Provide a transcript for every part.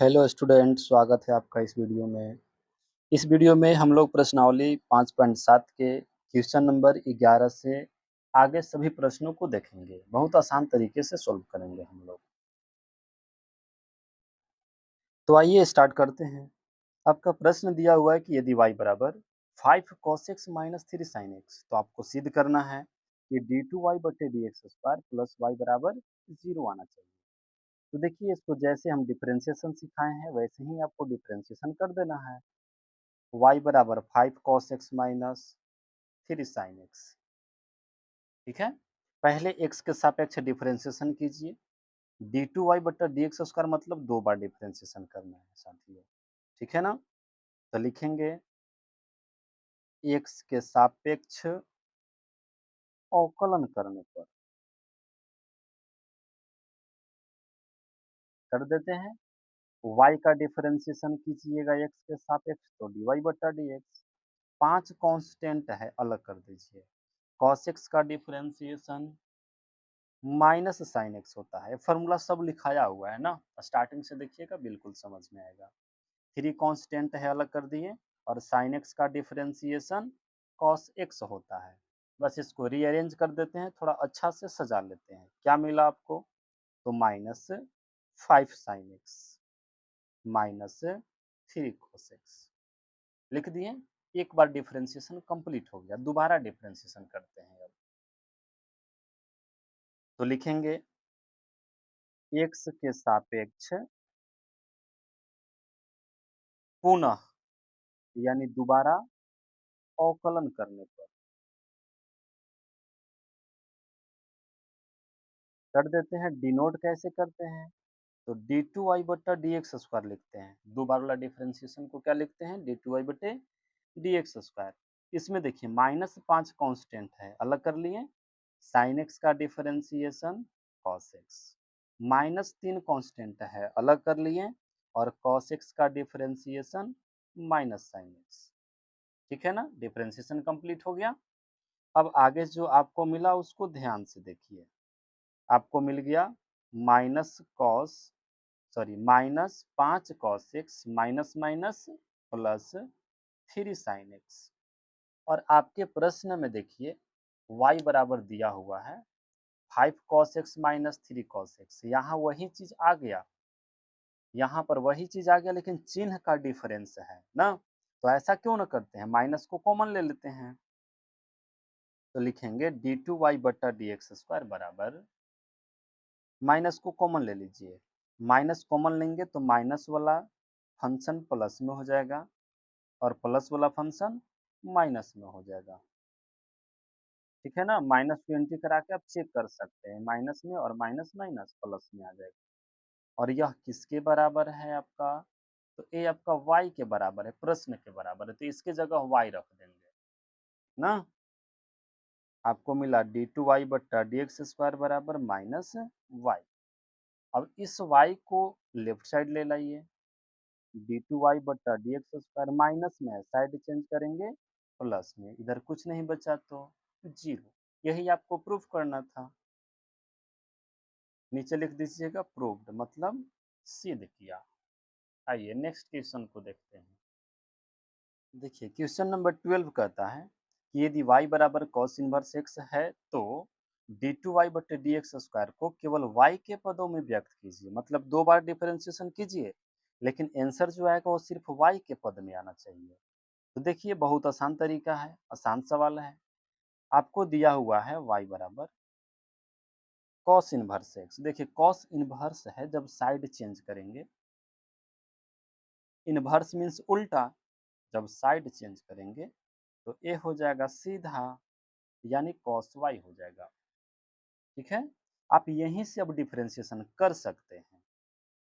Hello student, स्वागत है आपका इस वीडियो में। इस वीडियो में हम लोग प्रश्नावली 5.7 के क्वेश्चन नंबर 11 से आगे सभी प्रश्नों को देखेंगे। बहुत आसान तरीके से सॉल्व करेंगे हम लोग। तो आइए स्टार्ट करते हैं। आपका प्रश्न दिया हुआ है कि यदि y बराबर 5 cos x minus 3 sin x, तो आपको सिद्ध करना है कि d2y बटे dx स्क्वायर प्लस y बराबर 0 आना चाहिए। तो देखिए, इसको जैसे हम डिफरेंशिएशन सिखाए हैं वैसे ही आपको डिफरेंशिएशन कर देना है। y बराबर 5 cos x minus 3 sin x। ठीक है, पहले x के सापेक्ष डिफरेंशिएशन कीजिए। d2y बटा dx स्क्वायर मतलब दो बार डिफरेंशिएशन करना है साथियों। ठीक है ना, तो लिखेंगे x के सापेक्ष अवकलन करने पर कर देते हैं। y का डिफरेंशिएशन कीजिएगा x के सापेक्ष तो dy बटा dx। 5 कांस्टेंट है, अलग कर दीजिए। cos x का डिफरेंशिएशन माइनस साइन एक्स होता है। फॉर्मूला सब लिखाया हुआ है ना, स्टार्टिंग से देखिएगा, बिल्कुल समझ में आएगा। 3 कांस्टेंट है, अलग कर दिए। और साइन एक्स का डिफरेंशिएशन कॉस एक्स होता है। बस इसको रीअरेंज कर देते हैं, थोड़ा अच्छा से सजा लेते हैं। क्या मिला आपको? तो minus 5 sine x minus 3 cos x लिख दिए। एक बार डिफरेंशिएशन कंप्लीट हो गया, दोबारा डिफरेंशिएशन करते हैं। अब तो लिखेंगे एक्स के सापेक्ष पुनः, यानी दोबारा अवकलन करने पर कर देते हैं। डिनोट कैसे करते हैं? तो डी टू वाई बट्टा डी एक्स स्क्वायर लिखते हैं। दो बार वाला डिफरेंशिएशन को क्या लिखते हैं? डी टू वाई बटे डी एक्स स्क्वायर। इसमें देखिए माइनस 5 कांस्टेंट है, अलग कर लिए। साइन एक्स का differentiation cos x. Minus 3 constant है, अलग कर लिए। और कॉस एक्स का डिफरेंशिएशन माइनस साइन एक्स। ठीक है ना, डिफरेंशिएशन कंप्लीट हो गया। अब आगे जो आपको मिला उसको ध्यान से देखिए। आपको मिल गया minus 5 cos x minus minus plus 3 sine x. और आपके प्रश्न में देखिए y बराबर दिया हुआ है 5 cos x minus 3 cos x. यहाँ वही चीज आ गया, यहाँ पर वही चीज आ गया, लेकिन चिन्ह का डिफरेंस है ना। तो ऐसा क्यों ना करते हैं, माइनस को कॉमन ले लेते हैं। तो लिखेंगे डी टू वाई बटा डी एक्स स्क्वायर बराबर, माइनस को कॉमन ले लीजिए। माइनस कॉमन लेंगे तो माइनस वाला फंक्शन प्लस में हो जाएगा और प्लस वाला फंक्शन माइनस में हो जाएगा। ठीक है ना, माइनस को एंट्री करा के आप चेक कर सकते हैं, माइनस में और माइनस माइनस प्लस में आ जाएगा। और यह किसके बराबर है आपका? तो ये आपका y के बराबर है, प्रश्न के बराबर है, तो इसके जगह y रख देंगे ना। आपको मिला डी टू वाई बट्टा डी एक्स स्क्वायर बराबर माइनस वाई। अब इस y को लेफ्ट साइड ले लाइए। डी टू वाई बट्टा डी एक्स स्क्वायर माइनस में है, साइड चेंज करेंगे प्लस में, इधर कुछ नहीं बचा तो जीरो। यही आपको प्रूफ करना था। नीचे लिख दीजिएगा प्रूव्ड, मतलब सिद्ध किया। आइए नेक्स्ट क्वेश्चन को देखते हैं। देखिए क्वेश्चन नंबर 12 कहता है कि यदि y बराबर cos इनवर्स x है तो डी टू वाई बटे डी एक्स स्क्वायर को केवल y के पदों में व्यक्त कीजिए। मतलब दो बार डिफरेंशिएशन कीजिए, लेकिन आंसर जो आएगा वो सिर्फ y के पद में आना चाहिए। तो देखिए बहुत आसान तरीका है, आसान सवाल है। आपको दिया हुआ है y बराबर cos इनवर्स x। देखिए cos इनवर्स है, जब साइड चेंज करेंगे, इनवर्स मीन्स उल्टा, जब साइड चेंज करेंगे तो ये हो जाएगा सीधा, यानी cos y हो जाएगा। ठीक है, आप यहीं से अब डिफरेंशिएशन कर सकते हैं।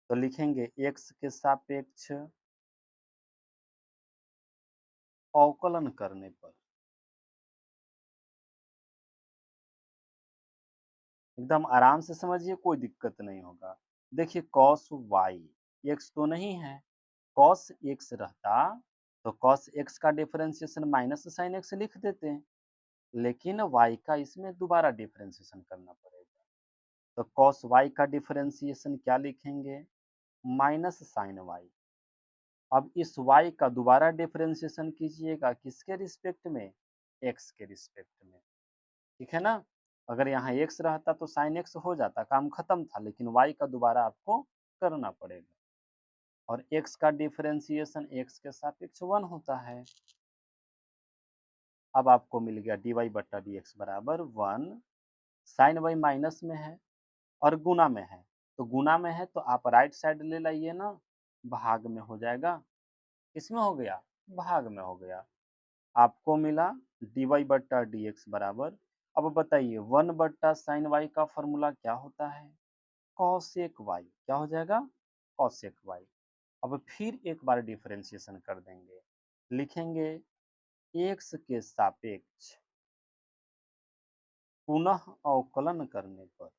तो लिखेंगे x के सापेक्ष अवकलन करने पर। एकदम आराम से समझिए, कोई दिक्कत नहीं होगा। देखिए cos y, x तो नहीं है, cos x रहता तो cos x का डिफरेंशिएशन माइनस साइन x लिख देते हैं, लेकिन y का इसमें दोबारा डिफरेंशिएशन करना पड़ेगा। तो cos y का डिफरेंशिएशन क्या लिखेंगे? Minus sine y. अब इस y का दोबारा डिफरेंशिएशन कीजिएगा किसके रिस्पेक्ट में? x के रिस्पेक्ट में। ठीक है ना? अगर यहाँ x रहता तो साइन x हो जाता, काम खत्म था, लेकिन y का दोबारा आपको करना पड़ेगा। और x का डिफरेंशिएशन x के सापेक्ष 1 होता है। अब आपको मिल गया dy बट्टा dx बराबर 1। साइन y माइनस में है और गुना में है, तो गुना में है तो आप राइट साइड ले लाइए ना, भाग में हो जाएगा। किसमें हो गया? भाग में हो गया। आपको मिला dy बट्टा dx बराबर, अब बताइए 1 बट्टा साइन y का फॉर्मूला क्या होता है? Cosec y। क्या हो जाएगा? Cosec y। अब फिर एक बार डिफरेंशिएशन कर देंगे, लिखेंगे x के सापेक्ष पुनः अवकलन करने पर,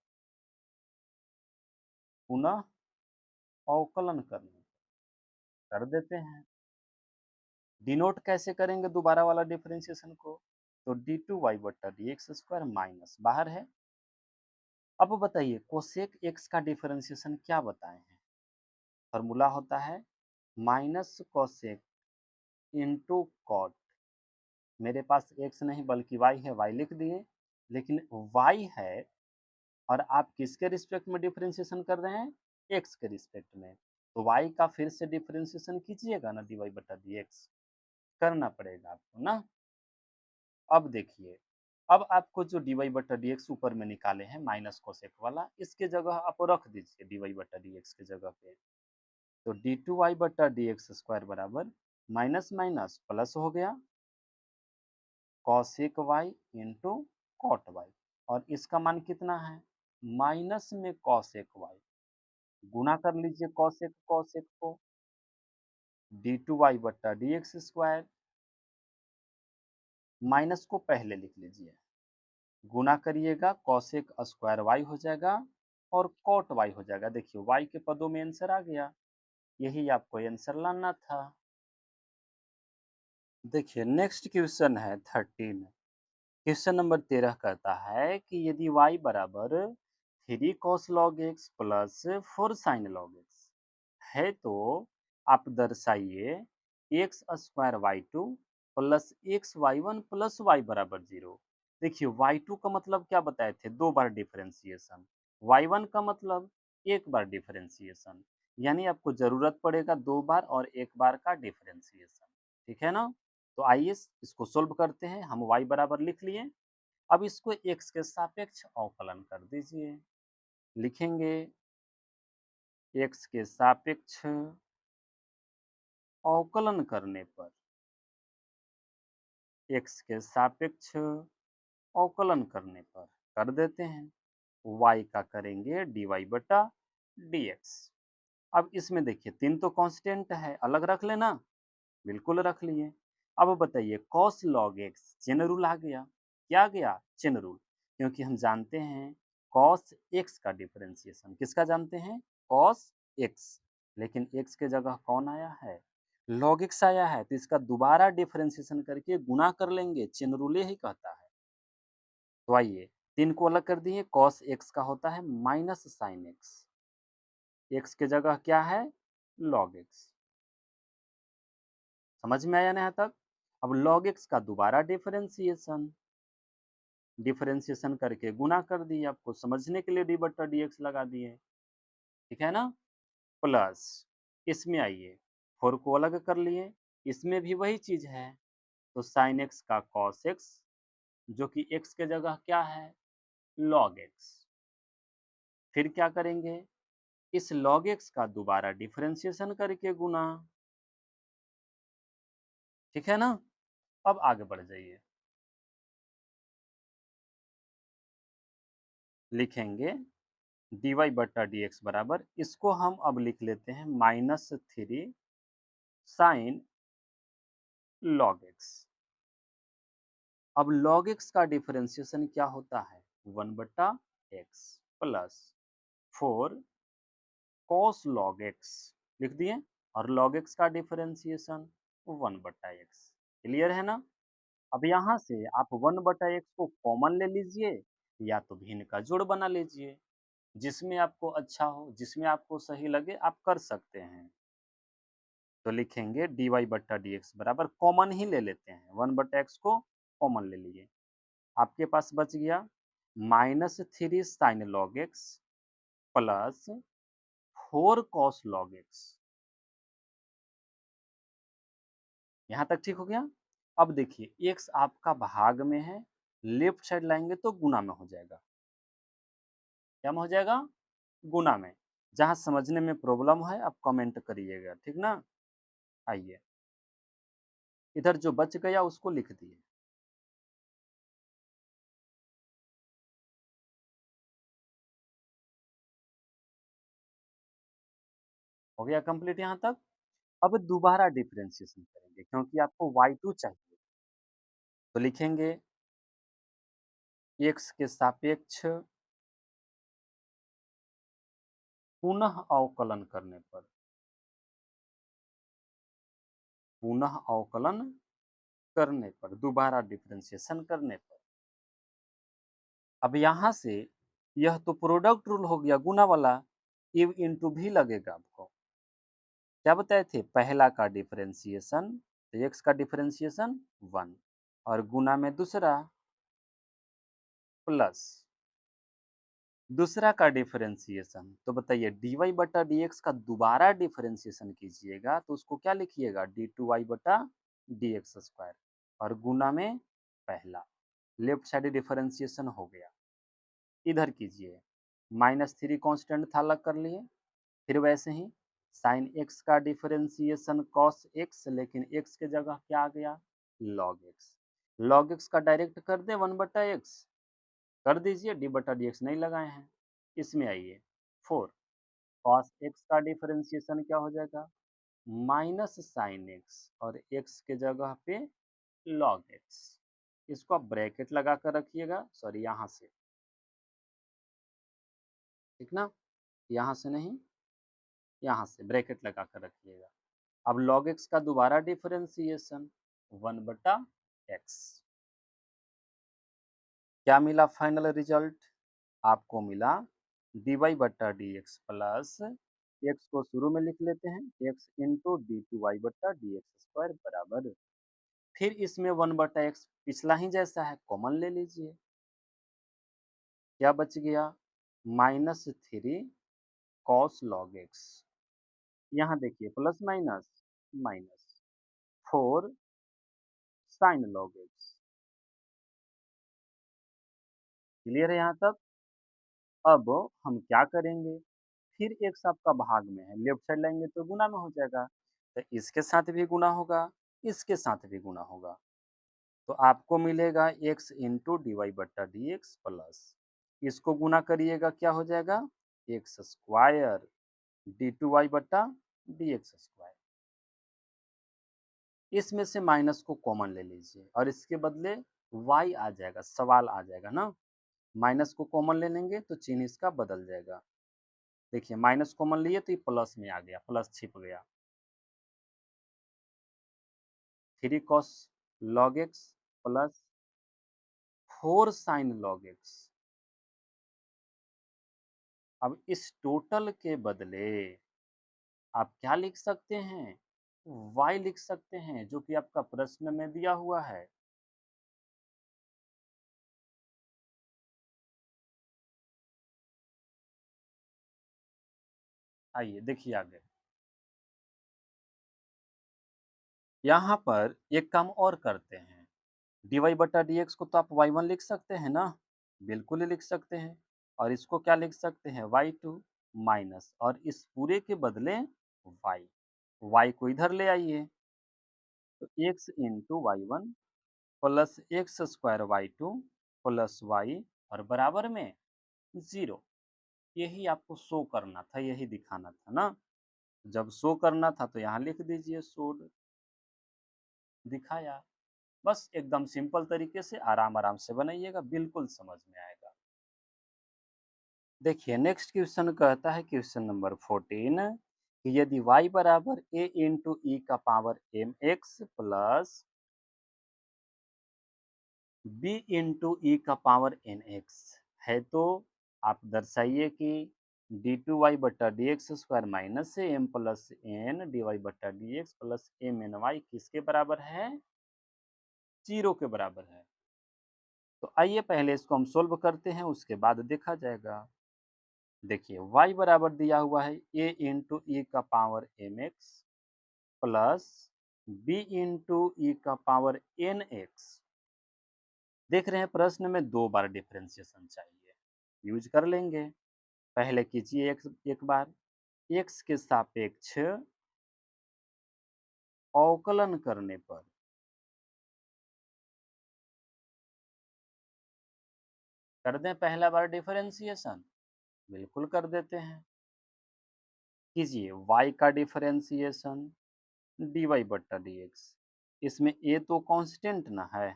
पुनः अवकलन करने कर देते हैं। डिनोट कैसे करेंगे दोबारा वाला डिफरेंशिएशन को? तो डी टू वाई बट्टा डी एक्स स्क्वायर माइनस, बाहर है। अब बताइए कोसेक एक्स का डिफरेंशिएशन क्या बताए हैं? फॉर्मूला होता है माइनस कोसेक इंटू कॉट। मेरे पास एक्स नहीं बल्कि वाई है, वाई लिख दिए, लेकिन वाई है और आप किसके रिस्पेक्ट में डिफरेंशिएशन कर रहे हैं? एक्स के रिस्पेक्ट में। तो वाई का फिर से डिफरेंशिएशन कीजिएगा ना, डी वाई बटा डी एक्स करना पड़ेगा आपको ना। अब देखिए, अब आपको जो डी वाई बटा डी एक्स ऊपर में निकाले हैं माइनस कोसेक वाला, इसके जगह आप रख दीजिए डी वाई बटा डी एक्स की जगह पे। तो डी टू वाई बटा डी एक्स स्क्वायर बराबर माइनस माइनस प्लस हो गया cosec y into cot y, और इसका मान कितना है? माइनस में कॉसेक वाई। गुना कर लीजिए कॉसेक कॉसेक को, डी टू वाई बट्टा डी एक्स स्क्वायर, माइनस को पहले लिख लीजिए, गुना करिएगा कॉसेक स्क्वायर वाई हो जाएगा और कॉट वाई हो जाएगा। देखिए वाई के पदों में आंसर आ गया, यही आपको आंसर लाना था। देखिए नेक्स्ट क्वेश्चन है 13। क्वेश्चन नंबर 13 कहता है कि यदि y बराबर 3 cos log x plus 4 sin log x है तो आप दर्शाइए x square y two plus x y one plus y बराबर 0। देखिए वाई टू का मतलब क्या बताए थे? 2 बार डिफरेंशिएशन। वाई वन का मतलब 1 बार डिफरेंशिएशन। यानी आपको जरूरत पड़ेगा 2 बार और 1 बार का डिफरेंशिएशन। ठीक है ना? तो आइए इसको सोल्व करते हैं। हम y बराबर लिख लिए, अब इसको x के सापेक्ष अवकलन कर दीजिए। लिखेंगे x के सापेक्ष अवकलन करने पर, x के सापेक्ष अवकलन करने पर कर देते हैं, y का करेंगे dy बटा dx। अब इसमें देखिए 3 तो कांस्टेंट है, अलग रख लेना, बिल्कुल रख लिए। अब बताइए cos log x chain rule आ गया। क्या आ गया? Chain rule. क्योंकि हम जानते हैं कॉस एक्स का डिफरेंशिएशन, किसका जानते हैं? Cos x. लेकिन एक्स के जगह कौन आया है? लॉग एक्स आया है, तो इसका दोबारा डिफरेंशिएशन करके गुना कर लेंगे, चेन रूल यही कहता है। तो आइए 3 को अलग कर दिए, कॉस एक्स का होता है माइनस साइन एक्स, एक्स के जगह क्या है? Log x. समझ में आया ना यहाँ तक? अब log x का दोबारा डिफरेंशिएशन, डिफरेंशिएशन करके गुना कर दिए, आपको समझने के लिए डी बट्टा डी एक्स लगा दिए। ठीक है ना? प्लस इसमें आइए 4 को अलग कर लिए, इसमें भी वही चीज है, तो साइन एक्स का कॉस एक्स, जो कि x के जगह क्या है? log x। फिर क्या करेंगे? इस log x का दोबारा डिफरेंशिएशन करके गुना। ठीक है ना? अब आगे बढ़ जाइए, लिखेंगे डी वाई बट्टा डी एक्स बराबर, इसको हम अब लिख लेते हैं माइनस 3 साइन लॉग एक्स। अब लॉग एक्स का डिफरेंशिएशन क्या होता है? 1/x plus 4 cos log x लिख दिए, और लॉग एक्स का डिफरेंशिएशन 1/x। क्लियर है ना? अब यहाँ से आप 1/x को कॉमन ले लीजिए या तो भिन्न का जोड़ बना लीजिए। जिसमें आपको अच्छा हो, जिसमें आपको सही लगे आप कर सकते हैं। तो लिखेंगे dy बट्टा dx बराबर कॉमन ही ले लेते हैं, 1 बट्टा x को कॉमन ले लिए। आपके पास बच गया -3 sign log x plus 4 cos log x। यहाँ तक ठीक हो गया? अब देखिए x आपका भाग में है, लेफ्ट साइड लाएंगे तो गुना में हो जाएगा। क्या में हो जाएगा? गुना में। जहाँ समझने में प्रॉब्लम है आप कमेंट करिएगा, ठीक ना? आइए, इधर जो बच गया उसको लिख दिए। हो गया कंप्लीट यहाँ तक? अब दोबारा डिफरेंशिएशन करेंगे क्योंकि आपको y2 चाहिए। तो लिखेंगे x के सापेक्ष पुनः अवकलन करने पर, पुनः अवकलन करने पर, दोबारा डिफरेंशिएशन करने पर। अब यहाँ से यह तो प्रोडक्ट रूल हो गया गुना वाला, इव इनटू भी लगेगा आपको। क्या बताए थे? पहला का डिफरेंशिएशन, तो x का डिफरेंशिएशन 1 और गुना में दूसरा प्लस दूसरा का डिफरेंशिएशन। तो बताइए dy बटा dx का दोबारा डिफरेंशिएशन कीजिएगा तो उसको क्या लिखिएगा? d2y बटा dx स्क्वायर और गुना में पहला। लेफ्ट साइड डिफरेंशिएशन हो गया। इधर कीजिए, -3 कांस्टेंट था अलग कर लिए। फिर वैसे ही साइन x का डिफरेंशिएशन cos x, लेकिन x के जगह क्या आ गया? log x। log x का डायरेक्ट कर दे 1 बटा x, कर दीजिए, d बटा dx नहीं लगाए हैं। इसमें आइए 4 cos x का डिफरेंशिएशन क्या हो जाएगा? माइनस साइन x और x के जगह पे log x। इसको आप ब्रैकेट लगा कर रखिएगा, सॉरी यहाँ से, ठीक ना? यहाँ से नहीं, यहाँ से ब्रैकेट लगा कर रखिएगा। अब log x का दोबारा डिफरेंशिएशन 1 बटा x। क्या मिला फाइनल रिजल्ट? आपको मिला dy बट्टा dx प्लस x को शुरू में लिख लेते हैं x इंटू d2y बट्टा dx स्क्वायर बराबर, फिर इसमें 1 बटा x पिछला ही जैसा है, कॉमन ले लीजिए। क्या बच गया? -3 cos log x। यहाँ देखिए plus minus minus 4 sin log x। Clear है यहाँ तक? अब हम क्या करेंगे? फिर x आपका भाग में है, लेफ्ट साइड लाएंगे तो गुना में हो जाएगा। तो इसके साथ भी गुना होगा, इसके साथ भी गुना होगा। तो आपको मिलेगा x इंटू डी वाई बट्टा डी एक्स प्लस, इसको गुना करिएगा क्या हो जाएगा? X square d two y बट्टा डी एक्स स्क्वायर। इसमें से माइनस को कॉमन ले लीजिए और इसके बदले y आ जाएगा, सवाल आ जाएगा ना। माइनस को कॉमन ले लेंगे तो चिन्ह इसका बदल जाएगा। देखिए माइनस कॉमन लिए तो ये प्लस में आ गया, प्लस छिप गया। 3 cos log x plus 4 sin log x। अब इस टोटल के बदले आप क्या लिख सकते हैं? y लिख सकते हैं, जो कि आपका प्रश्न में दिया हुआ है। आइए देखिए आगे। यहाँ पर एक काम और करते हैं, dy बटा dx को तो आप y1 लिख सकते हैं ना? बिल्कुल ही लिख सकते हैं। और इसको क्या लिख सकते हैं? y2 माइनस, और इस पूरे के बदले y। y को इधर ले आइए, तो x into y one plus x square y two plus y और बराबर में 0। यही आपको शो करना था, यही दिखाना था ना। जब शो करना था तो यहाँ लिख दीजिए शोड, दिखाया। बस एकदम सिंपल तरीके से आराम आराम से बनाइएगा, बिल्कुल समझ में आएगा। देखिए नेक्स्ट क्वेश्चन कहता है, क्वेश्चन नंबर 14, कि यदि y बराबर a इंटू ई का power m x plus b into e का पावर एन एक्स है तो आप दर्शाइए कि डी टू वाई बट्टा d x square minus m plus n d y बट्टा d x plus m n y किसके बराबर है? 0 के बराबर है। तो आइए पहले इसको हम सोल्व करते हैं, उसके बाद देखा जाएगा। देखिए y बराबर दिया हुआ है a इंटू ई का power m x plus b into e का पावर एन एक्स। देख रहे हैं प्रश्न में 2 बार डिफरेंशिएशन चाहिए, यूज कर लेंगे। पहले कीजिए एक बार x के सापेक्ष अवकलन करने पर कर दें पहला बार डिफरेंशिएशन, बिल्कुल कर देते हैं। कीजिए y का डिफरेंशिएशन dy बट्टा dx। इसमें a तो कांस्टेंट ना है,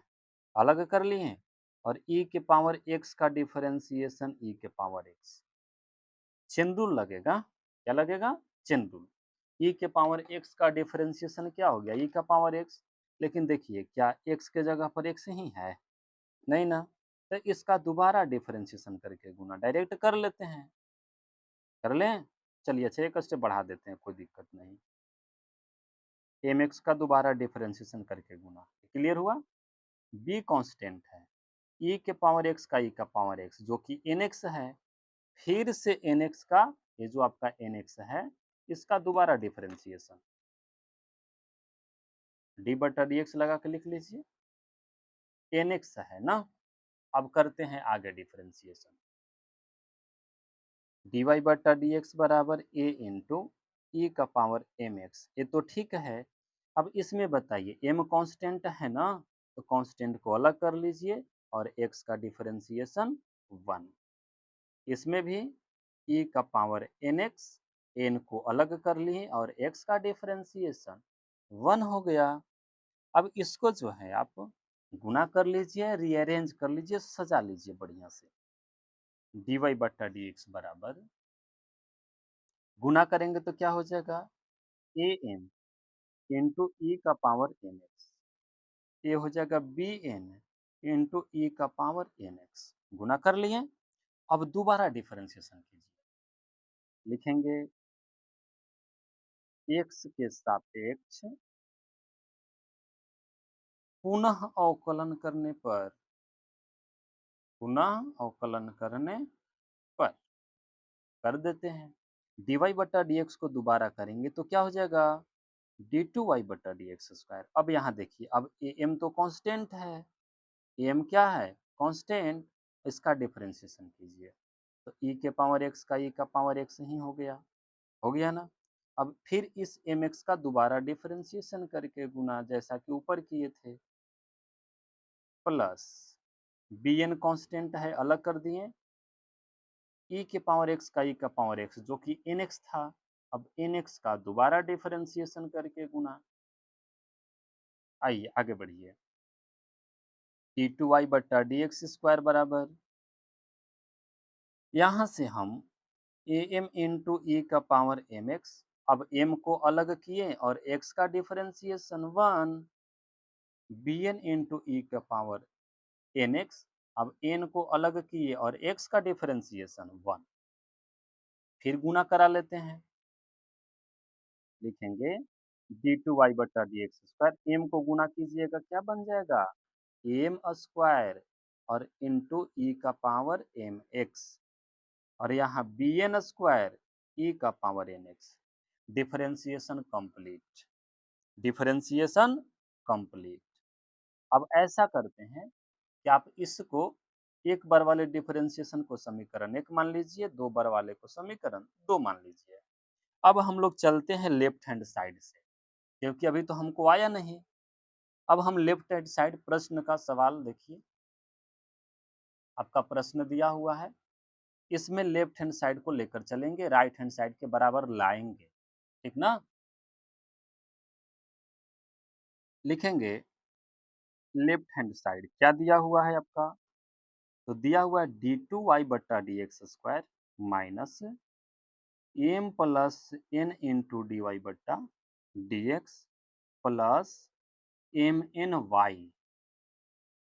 अलग कर लिए, और e के पावर x का डिफरेंशिएशन e के पावर x। चेंदुल लगेगा, क्या लगेगा? चेंदुल। e के पावर x का डिफरेंशिएशन क्या हो गया? e का पावर x। लेकिन देखिए क्या x के जगह पर x ही है? नहीं ना। तो इसका दोबारा डिफरेंशिएशन करके गुना डायरेक्ट कर लेते हैं। कर लें? चलिए अच्छा एक स्टेप बढ़ा देते हैं, कोई दिक्कत नहीं। एम एक्स का दोबारा डिफरेंशिएशन करके गुना, क्लियर हुआ? बी कांस्टेंट है, ई के पावर एक्स का ई का पावर एक्स जो कि एन एक्स है, फिर से एन एक्स का, ये जो आपका एन एक्स है इसका दोबारा डिफरेंशिएशन, डी बटा डी एक्स लगा के लिख लीजिए। एन एक्स है ना। अब करते हैं आगे डिफरेंशिएशन। डी वाई बटा डी एक्स बराबर ए इंटू ई का पावर एम एक्स, ये तो ठीक है। अब इसमें बताइए एम कांस्टेंट है ना, तो कांस्टेंट को अलग कर लीजिए और एक्स का डिफरेंशिएशन 1। इसमें भी ई का पावर एन एक्स, एन को अलग कर लिए और एक्स का डिफरेंशिएशन 1 हो गया। अब इसको जो है आप गुना कर लीजिए, रीअरेंज कर लीजिए, सजा लीजिए बढ़िया से। डी वाई बट्टा डी एक्स बराबर, गुना करेंगे तो क्या हो जाएगा? ए एन इंटू ई का पावर एन एक्स, ये हो जाएगा बी एन इंटू ई का पावर एन एक्स। गुना कर लिए। अब दोबारा डिफरेंशिएशन कीजिए, लिखेंगे एक्स के सापेक्ष पुनः अवकलन करने पर, पुनः अवकलन करने पर कर देते हैं। डी वाई बटा डी एक्स को दोबारा करेंगे तो क्या हो जाएगा? डी टू वाई बटा डी एक्स स्क्वायर। अब यहाँ देखिए, अब ए एम तो कांस्टेंट है, एम क्या है? कांस्टेंट। इसका डिफरेंशिएशन कीजिए तो ई के पावर एक्स का ई का पावर एक्स ही हो गया, हो गया ना। अब फिर इस एम एक्स का दोबारा डिफरेंशिएशन करके गुना, जैसा कि ऊपर किए थे, प्लस बी एन कांस्टेंट है, अलग कर दिए, ई के पावर एक्स का ई का पावर एक्स जो कि एन एक्स था, अब एन एक्स का दोबारा डिफरेंशिएशन करके गुना। आइए आगे बढ़िए। डी टू वाई बट्टा डी एक्स स्क्वायर बराबर, यहाँ से हम ए एम इंटू ई का पावर एम एक्स, अब एम को अलग किए और एक्स का differentiation 1, B N into e का पावर एन एक्स, अब एन को अलग किए और एक्स का डिफरेंशिएशन 1, फिर गुना करा लेते हैं। लिखेंगे डी टू वाई बट्टा डी एक्स स्क्वायर, एम को गुना कीजिएगा क्या बन जाएगा? एम स्क्वायर और इंटू ई का पावर एम एक्स, और यहाँ बी एन स्क्वायर ई का power n x. Differentiation complete, differentiation complete. अब ऐसा करते हैं कि आप इसको एक बार वाले डिफरेंशिएशन को समीकरण 1 मान लीजिए, 2 बार वाले को समीकरण 2 मान लीजिए। अब हम लोग चलते हैं लेफ्ट हैंड साइड से, क्योंकि अभी तो हमको आया नहीं। अब हम लेफ्ट हैंड साइड प्रश्न का सवाल देखिए, आपका प्रश्न दिया हुआ है, इसमें लेफ्ट हैंड साइड को लेकर चलेंगे, राइट हैंड साइड के बराबर लाएंगे, ठीक ना। लिखेंगे लेफ्ट हैंड साइड क्या दिया हुआ है आपका, तो दिया हुआ है डी टू वाई बट्टा d x square minus m plus n into d y बट्टा d x plus m n y.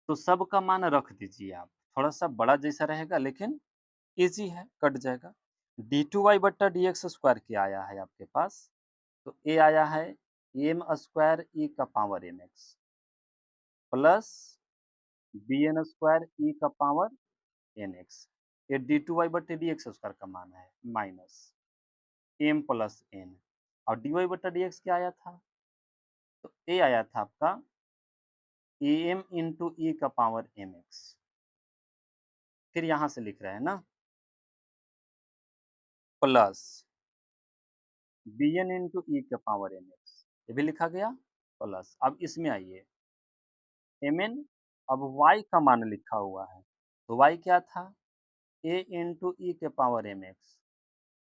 तो सबका मान रख दीजिए आप, थोड़ा सा बड़ा जैसा रहेगा लेकिन इजी है, कट जाएगा। d2y बट्टा dx स्क्वायर क्या आया है आपके पास? तो ए आया है एम स्क्वायर ई का power m x plus b n square e का पावर एन एक्स। ये डी टू वाई बटे डी एक्स स्क्वायर का मान है माइनस एम प्लस एन। और डी वाई बटा डी एक्स क्या आया था? तो ए आया था आपका ए एम इंटू ई का पावर एम एक्स। फिर यहाँ से लिख रहे हैं ना plus b N into e का पावर एम एक्स, ये भी लिखा गया प्लस। अब इसमें आइए एम एन, अब वाई का मान लिखा हुआ है तो वाई क्या था? ए इंटू ई के power m x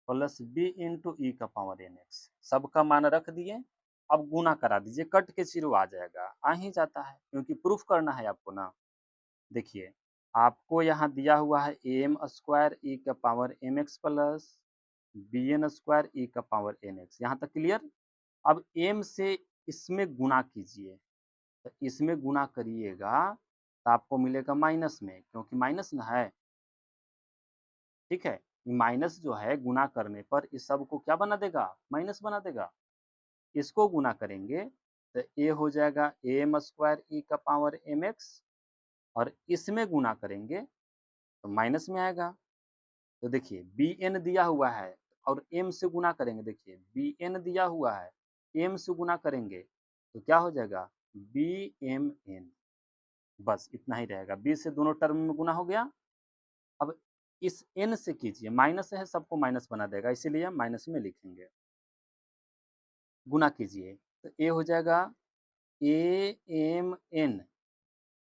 plus b into e का पावर एन एक्स, सबका मान रख दिए। अब गुना करा दीजिए, कट के जीरो आ जाएगा, आ ही जाता है क्योंकि प्रूफ करना है आपको ना। देखिए आपको यहाँ दिया हुआ है ए एम स्क्वायर ई का power m x plus b n square e का पावर एन एक्स, यहाँ तक क्लियर। अब एम से इसमें गुना कीजिए, तो इसमें गुना करिएगा तो आपको मिलेगा माइनस में, क्योंकि माइनस ना है, ठीक है। माइनस जो है गुना करने पर इस सब को क्या बना देगा? माइनस बना देगा। इसको गुना करेंगे तो ए हो जाएगा ए एम स्क्वायर ई का पावर एम एक्स, और इसमें गुना करेंगे तो माइनस में आएगा। तो देखिए बी एन दिया हुआ है और एम से गुना करेंगे, देखिए बी एन दिया हुआ है, एम से गुना करेंगे तो क्या हो जाएगा? B m n. बस इतना ही रहेगा, बी से दोनों टर्म में गुना हो गया। अब इस एन से कीजिए, माइनस है सबको माइनस बना देगा, इसीलिए हम माइनस में लिखेंगे। गुना कीजिए तो ए हो जाएगा ए एम एन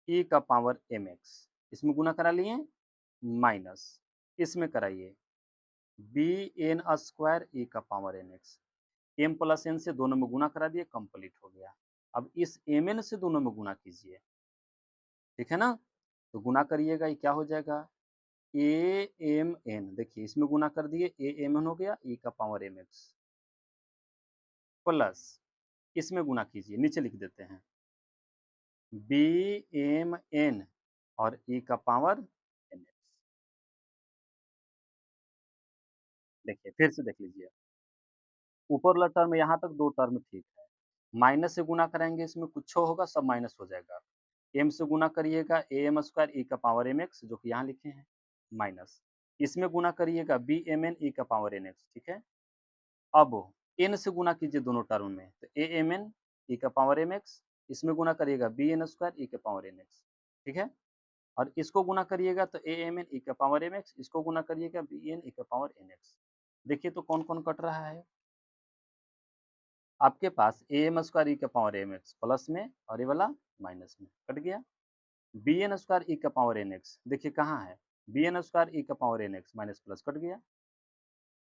ई का पावर एम एक्स, इसमें गुना करा लिए माइनस, इसमें कराइए बी एन स्क्वायर ई का power n x, m plus n से दोनों में गुना करा दिए, कंप्लीट हो गया। अब इस एम एन से दोनों में गुना कीजिए, ठीक है ना। तो गुना करिएगा, ये क्या हो जाएगा? ए एम एन, देखिए इसमें गुना कर दिए, ए एम एन हो गया ई का पावर एम एक्स प्लस, इसमें गुना कीजिए, नीचे लिख देते हैं बी एम एन और ई का पावर एन एक्स। देखिए फिर से देख लीजिए, ऊपर वाला टर्म यहाँ तक दो टर्म ठीक है, माइनस से गुना करेंगे इसमें कुछ होगा, सब माइनस हो जाएगा। एम से गुना करिएगा ए एम स्क्वायर ई का पावर एम एक्स, जो कि यहाँ लिखे हैं माइनस, इसमें गुना करिएगा बी एम एन ई का पावर एन एक्स, ठीक है। अब एन से गुना कीजिए दोनों टर्म में, तो ए एम एन ई का पावर एम एक्स, इसमें गुना करिएगा बी एन स्क्वायर ई का पावर एन एक्स, ठीक है। और इसको गुना करिएगा तो ए एम एन ई का पावर एम एक्स, इसको गुना करिएगा बी एन ई का पावर एन एक्स। देखिए तो कौन कौन कट रहा है? आपके पास ए एम स्क्वायर ई का पावर एम एक्स प्लस में और ये वाला माइनस में कट गया। बी एन स्क्वायर ई का पावर एन एक्स देखिए कहाँ है? बी एन स्क्वायर ई का power n x minus plus cut गया।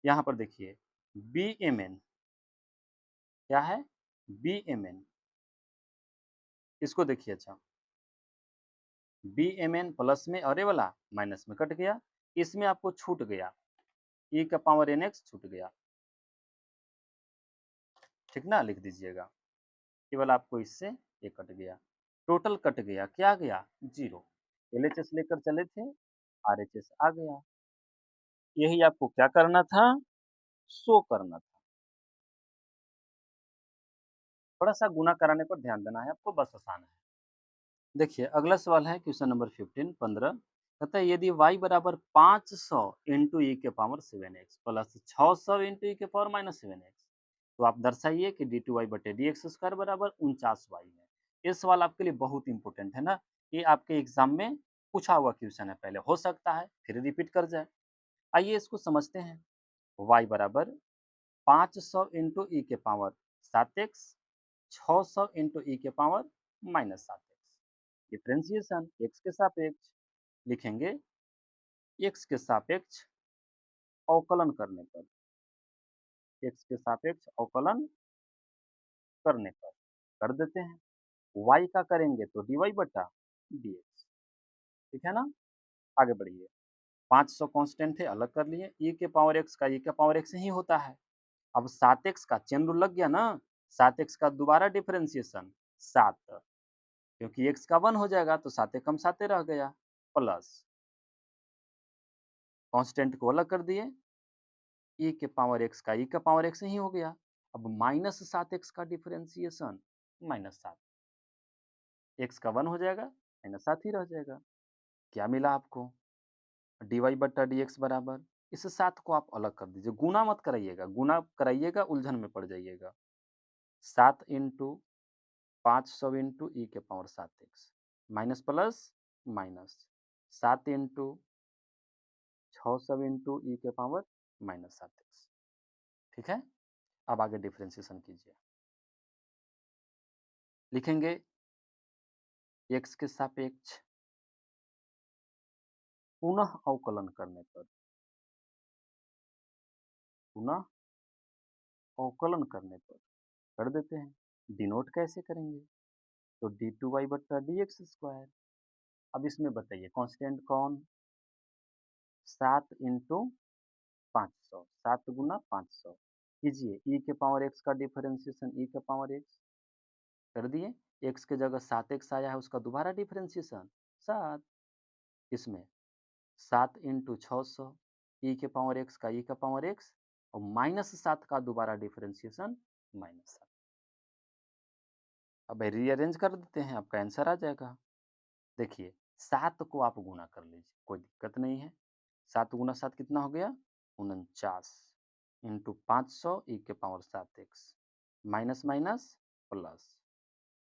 यहाँ पर देखिए बी एम एन क्या है? बी एम एन, इसको देखिए अच्छा, बी एम एन प्लस में और ये वाला माइनस में कट गया। इसमें आपको छूट गया, ई का पावर एन एक्स छूट गया, ठीक ना, लिख दीजिएगा। केवल आपको इससे ये कट गया, टोटल कट गया, क्या गया? जीरो। एलएचएस लेकर चले थे, आरएचएस आ गया। यही आपको क्या करना था? शो करना था। थोड़ा सा गुना कराने पर ध्यान देना है आपको, बस आसान है। देखिए अगला सवाल है क्वेश्चन नंबर 15 कहता है यदि y बराबर 500 इंटू ई के power 7x plus 600 into e के पावर माइनस 7x, तो आप दर्शाइए कि डी टू वाई बटे डी एक्स स्क्वायर बराबर 49y है। ये सवाल आपके लिए बहुत इंपॉर्टेंट है ना, ये आपके एग्जाम में पूछा हुआ क्वेश्चन है, पहले हो सकता है फिर रिपीट कर जाए। आइए इसको समझते हैं। y बराबर 500 इंटू ई के पावर 7x, 600 इंटू ई के power minus 7x। Differentiation x के सापेक्ष लिखेंगे, x के सापेक्ष अवकलन करने पर, x के सापेक्ष अवकलन करने पर कर देते हैं। y का करेंगे तो dy बटा dx, ठीक है ना। आगे बढ़िए, 500 कांस्टेंट है, अलग कर लिए, e के पावर x का e के पावर x ही होता है। अब 7x का चेन रूल लग गया ना, 7x का दोबारा डिफरेंशिएशन 7, क्योंकि x का 1 हो जाएगा तो 7 कम 7 रह गया, प्लस कांस्टेंट को अलग कर दिए, e के पावर x का e का पावर x ही हो गया। अब -7x का डिफरेंशिएशन -7, x का 1 हो जाएगा, -7 ही रह जाएगा। क्या मिला आपको? dy बट्टा dx बराबर, इस 7 को आप अलग कर दीजिए, गुना मत कराइएगा, गुना कराइएगा उलझन में पड़ जाइएगा। 7 इंटू 500 इंटू ई के power 7x, minus plus minus, 7 into 600 into e के पावर -7x। ठीक है, अब आगे डिफ्रेंसिएशन कीजिए। लिखेंगे x के सापेक्ष पुनः अवकलन करने पर, पुनः अवकलन करने पर कर देते हैं। डिनोट कैसे करेंगे? तो डी टू वाई बट्टा डी एक्स स्क्वायर। अब इसमें बताइए कांस्टेंट कौन? 7 इंटू 500, 7 गुना 500 कीजिए, ई के पावर एक्स का डिफरेंशिएशन ई के पावर एक्स कर दिए, एक्स के जगह 7x आया है, उसका दोबारा डिफरेंशिएशन 7, इसमें 7 इंटू 600 ई के पावर एक्स का ई का पावर एक्स और -7 का दोबारा डिफरेंशिएशन -7। अब रीअरेंज कर देते हैं, आपका आंसर आ जाएगा। देखिए 7 को आप गुना कर लीजिए, कोई दिक्कत नहीं है। 7 गुना 7 कितना हो गया? 49 इंटू 500 ई के power 7x, minus minus plus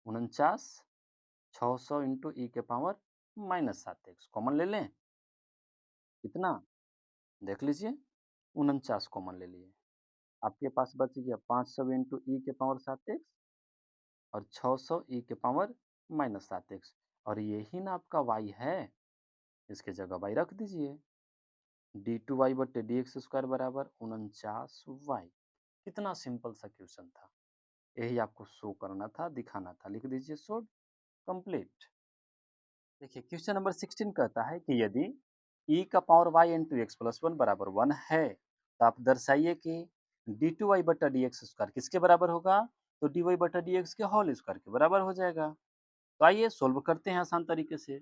49 600 into e के पावर -7x, कॉमन ले लें, कितना? देख लीजिए, 49 कॉमन ले लिए, आपके पास बच गया 500 इंटू ई के पावर 7x और 600 ई के पावर -7x, और यही ना आपका y है, इसके जगह y रख दीजिए। डी टू वाई बटे डी एक्स स्क्वायर बराबर 49y। कितना सिंपल सा क्वेश्चन था, यही आपको शो करना था, दिखाना था। लिख दीजिए शो कंप्लीट। देखिए क्वेश्चन नंबर 16 कहता है कि यदि e का power y into x plus 1 बराबर 1 है, तो आप दर्शाइए कि डी टू वाई बटा डी एक्स स्क्वायर किसके बराबर होगा? तो डी वाई बटा डी एक्स के होल स्क्वायर के बराबर हो जाएगा। तो आइए सोल्व करते हैं आसान तरीके से।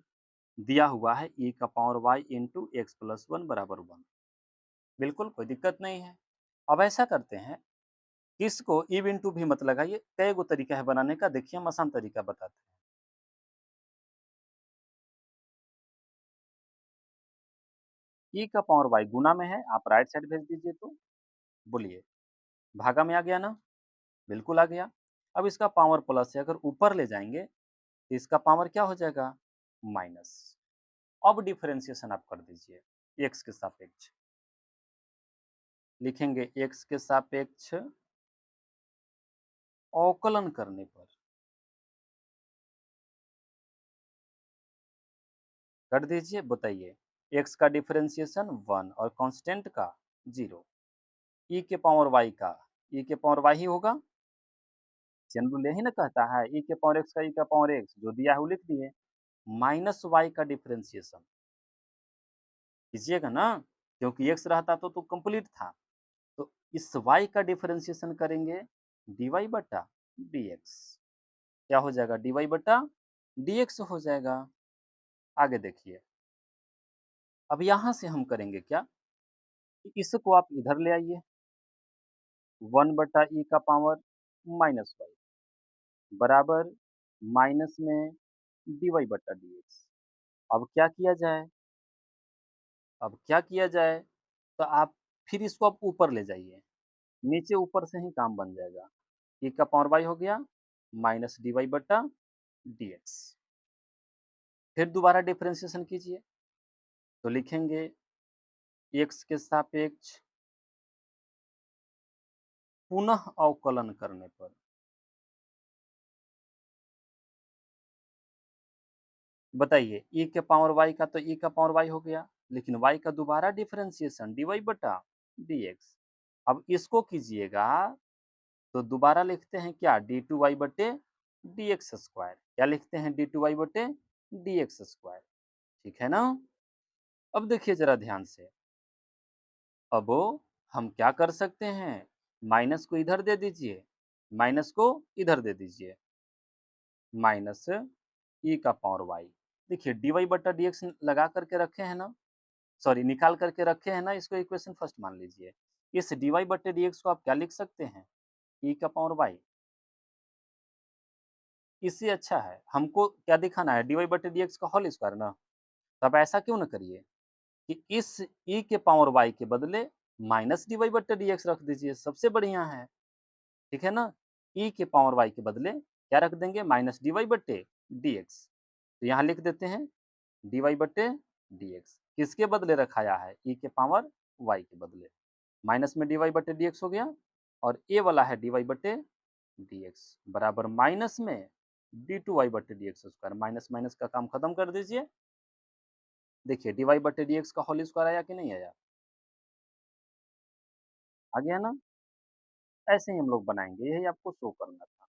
दिया हुआ है e का power y into x plus 1 बराबर 1, बिल्कुल कोई दिक्कत नहीं है। अब ऐसा करते हैं, इसको इव इंटू भी मत लगाइए, कई गो तरीका है बनाने का, देखिए हम आसान तरीका बताते हैं। ई का पावर वाई गुना में है, आप राइट साइड भेज दीजिए, तो बोलिए भागा में आ गया ना? बिल्कुल आ गया। अब इसका पावर प्लस है, अगर ऊपर ले जाएंगे तो इसका पावर क्या हो जाएगा? माइनस। अब डिफरेंशिएशन आप कर दीजिए एक्स के सापेक्ष, लिखेंगे एक्स के सापेक्ष अवकलन करने पर, कर दीजिए, बताइए एक्स का डिफरेंशिएशन 1 और कांस्टेंट का 0, ई के पावर वाई का ई के पावर वाई ही होगा, चैन रूल यही ना कहता है ई के पावर एक्स का ई का पावर एक्स, जो दिया है वो लिख दिए, माइनस वाई का डिफरेंशिएशन कीजिएगा ना, क्योंकि एक्स रहता तो कंप्लीट था। तो इस वाई का डिफरेंशिएशन करेंगे डी वाई बटा डी एक्स, क्या हो जाएगा? डी वाई बटा डी एक्स हो जाएगा। आगे देखिए, अब यहाँ से हम करेंगे क्या, इसको आप इधर ले आइए, 1 बटा ई का पावर माइनस वाई बराबर माइनस में डी वाई बटा डी एक्स। अब क्या किया जाए? अब क्या किया जाए? तो आप फिर इसको आप ऊपर ले जाइए, नीचे ऊपर से ही काम बन जाएगा। ई का पावर वाई हो गया माइनस डी वाई बटा डी एक्स। फिर दोबारा डिफरेंशिएशन कीजिए, तो लिखेंगे एक्स के सापेक्ष पुनः अवकलन करने पर, बताइए ई के पावर वाई का तो ई का पावर वाई हो गया, लेकिन वाई का दोबारा डिफरेंशिएशन डी वाई बटा डी एक्स। अब इसको कीजिएगा तो दोबारा लिखते हैं क्या? डी टू वाई बटे डी एक्स स्क्वायर, क्या लिखते हैं? डी टू वाई बटे डी एक्स स्क्वायर। ठीक है ना? अब देखिए जरा ध्यान से, अब हम क्या कर सकते हैं, माइनस को इधर दे दीजिए, माइनस को इधर दे दीजिए, माइनस ई का पावर वाई। देखिए डी वाई बटा डी एक्स लगा करके रखे हैं ना, सॉरी निकाल करके रखे हैं ना, इसको इक्वेशन फर्स्ट मान लीजिए। इस dy बटे dx को आप क्या लिख सकते हैं? e का पावर y। इससे अच्छा है, हमको क्या दिखाना है? dy बटे dx का होल स्क्वायर ना। तो आप ऐसा क्यों ना करिए कि इस e के पावर y के बदले माइनस dy बटे dx रख दीजिए, सबसे बढ़िया है। ठीक है ना? e के पावर y के बदले क्या रख देंगे? माइनस dy बटे dx। तो यहाँ लिख देते हैं dy बटे dx। किसके बदले रखाया है? e के पावर y के बदले। माइनस में dy बटे dx हो गया और ए वाला है dy बटे dx बराबर माइनस में d2y बटे dx स्क्वायर। माइनस माइनस का काम खत्म कर दीजिए। देखिए dy बटे dx का होल स्क्वायर आया कि नहीं आया? आ गया ना? ऐसे ही हम लोग बनाएंगे, यही आपको शो करना था।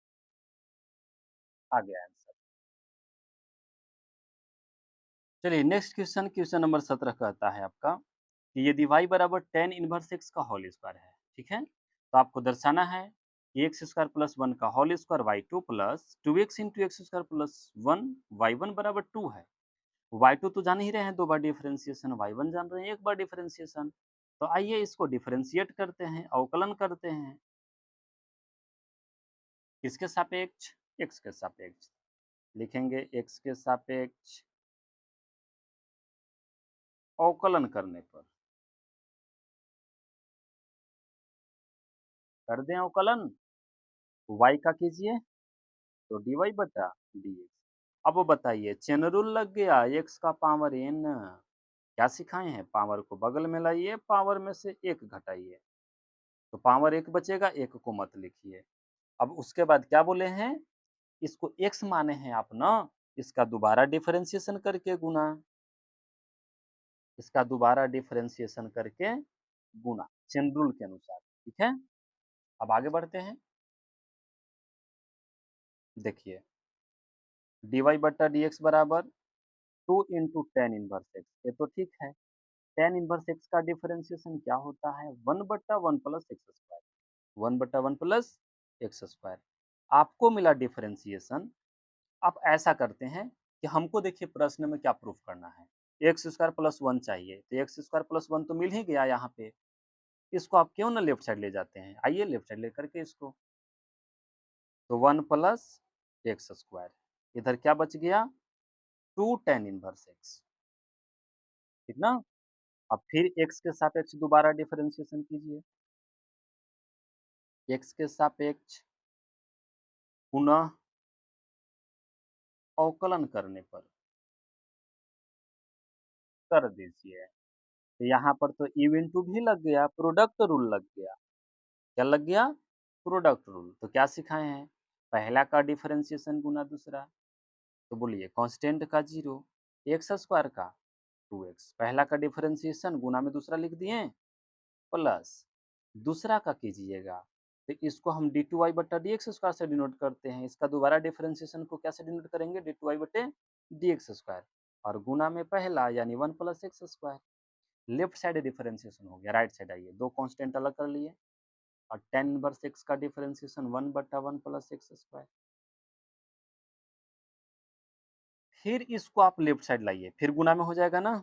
आ गया आंसर। चलिए नेक्स्ट क्वेश्चन, क्वेश्चन नंबर 17 कहता है आपका कि यदि y बराबर tan इनवर्स x का होल स्क्वायर है, ठीक है? तो आपको दर्शाना है कि एक्स स्क्वायर प्लस 1 का whole square y2 plus 2x into x square plus 1 y1 बराबर 2 है। y2 तो जान ही रहे हैं, 2 बार डिफरेंशिएशन, y1 जान रहे हैं, 1 बार डिफरेंशिएशन। तो आइए इसको डिफरेंशिएट करते हैं, अवकलन करते हैं। किसके सापेक्ष? x के सापेक्ष। लिखेंगे x के सापेक्ष अवकलन करने पर। कर दें अवकलन, y का कीजिए तो dy बटा dx। अब वो बताइए, चेन रूल लग गया, x का पावर n। क्या सिखाए हैं? पावर को बगल में लाइए, पावर में से एक घटाइए। तो पावर एक बचेगा, एक को मत लिखिए। अब उसके बाद क्या बोले हैं? इसको x माने हैं आप ना, इसका दोबारा डिफरेंशिएशन करके गुना। इसका दोबारा डिफरेंशिएशन करके गुना, चेन रूल के अनुसार। ठीक है, अब आगे बढ़ते हैं। देखिए dy बट्टा dx बराबर 2 इंटू टेन इनवर्स एक्स, ये तो ठीक है। टेन इनवर्स एक्स का डिफरेंशिएशन क्या होता है? 1/1 plus x square. 1/1 plus x square. आपको मिला डिफरेंशिएशन। आप ऐसा करते हैं कि हमको देखिए प्रश्न में क्या प्रूफ करना है। एक्स स्क्वायर प्लस 1 चाहिए, तो एक्स स्क्वायर प्लस 1 तो मिल ही गया यहाँ पे। इसको आप क्यों ना लेफ्ट साइड ले जाते हैं? आइए लेफ्ट साइड लेकर के इसको, तो 1 प्लस एक्स स्क्वायर, इधर क्या बच गया? 2 टेन इनवर्स एक्स। ठीक ना? अब फिर एक्स के सापेक्ष दोबारा डिफरेंशिएशन कीजिए। एक्स के सापेक्ष पुनः अवकलन करने पर कर दीजिए। तो यहाँ पर तो इव इनटू भी लग गया, प्रोडक्ट रूल लग गया। क्या लग गया? Product rule. तो क्या सिखाए हैं? पहला का डिफरेंशिएशन गुना दूसरा। तो बोलिए कांस्टेंट का 0, एक्स स्क्वायर का 2x, पहला का डिफरेंशिएशन गुना में दूसरा लिख दिए, प्लस दूसरा का कीजिएगा तो इसको हम डी टू वाई बट्टा डी एक्स स्क्वायर से डिनोट करते हैं। इसका दोबारा डिफरेंशिएशन को कैसे डिनोट करेंगे? डी टू वाई बटे डी एक्स स्क्वायर, और गुना में पहला यानी 1 plus x square. Left side differentiation हो गया, राइट साइड आइए, दो कांस्टेंट अलग कर लिए, और टेन इनवर्स एक्स का डिफरेंशिएशन 1/1 प्लस एक्स स्क्वायर। फिर इसको आप लेफ्ट साइड लाइए, फिर गुना में हो जाएगा ना,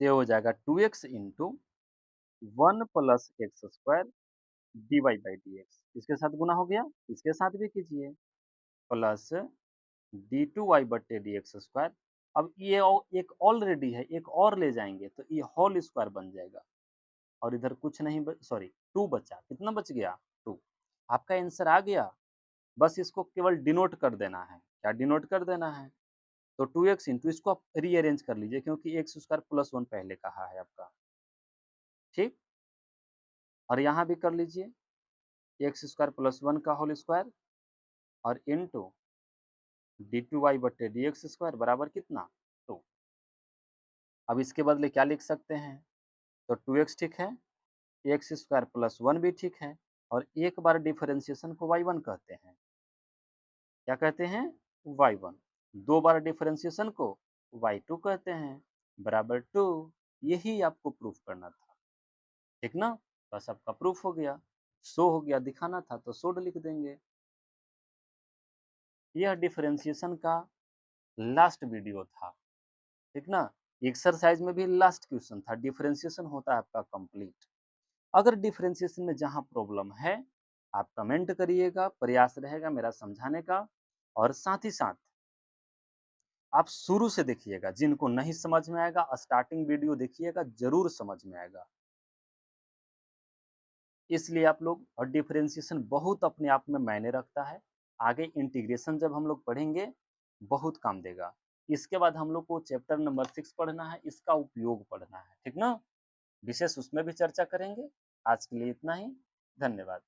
ये हो जाएगा 2x into 1 plus x square d y by d x. इसके साथ गुना हो गया, इसके साथ भी कीजिए, प्लस डी टू वाई बट्टे डी एक्स स्क्वायर। अब ये एक ऑलरेडी है, एक और ले जाएंगे तो ये होल स्क्वायर बन जाएगा, और इधर कुछ नहीं, सॉरी 2 बचा। कितना बच गया? 2। आपका आंसर आ गया। बस इसको केवल डिनोट कर देना है। क्या डिनोट कर देना है? तो 2x इंटू, इसको आप रीअरेंज कर लीजिए क्योंकि एक्स स्क्वायर प्लस 1 पहले कहा है आपका। ठीक, और यहाँ भी कर लीजिए एक्स स्क्वायर प्लस 1 का होल स्क्वायर और इंटू डी टू वाई बट्टे डी एक्स स्क्वायर बराबर कितना? 2। अब इसके बदले क्या लिख सकते हैं? तो 2x ठीक है, एक्स स्क्वायर प्लस 1 भी ठीक है, और एक बार डिफरेंशिएशन को y1 कहते हैं। क्या कहते हैं? y1। दो बार डिफरेंशिएशन को y2 कहते हैं, बराबर 2। यही आपको प्रूफ करना था। ठीक ना? बस आपका प्रूफ हो गया, शो हो गया, दिखाना था तो शोड लिख देंगे। यह डिफरेंशिएशन का लास्ट वीडियो था। ठीक ना? एक्सरसाइज में भी लास्ट क्वेश्चन था, डिफरेंशिएशन होता है आपका कंप्लीट। अगर डिफरेंशिएशन में जहाँ प्रॉब्लम है, आप कमेंट करिएगा, प्रयास रहेगा मेरा समझाने का। और साथ ही साथ आप शुरू से देखिएगा, जिनको नहीं समझ में आएगा स्टार्टिंग वीडियो देखिएगा, ज़रूर समझ में आएगा। इसलिए आप लोग, और डिफरेंशिएशन बहुत अपने आप में मायने रखता है। आगे इंटीग्रेशन जब हम लोग पढ़ेंगे, बहुत काम देगा। इसके बाद हम लोग को चैप्टर नंबर 6 पढ़ना है, इसका उपयोग पढ़ना है, ठीक ना? विशेष उसमें भी चर्चा करेंगे। आज के लिए इतना ही, धन्यवाद।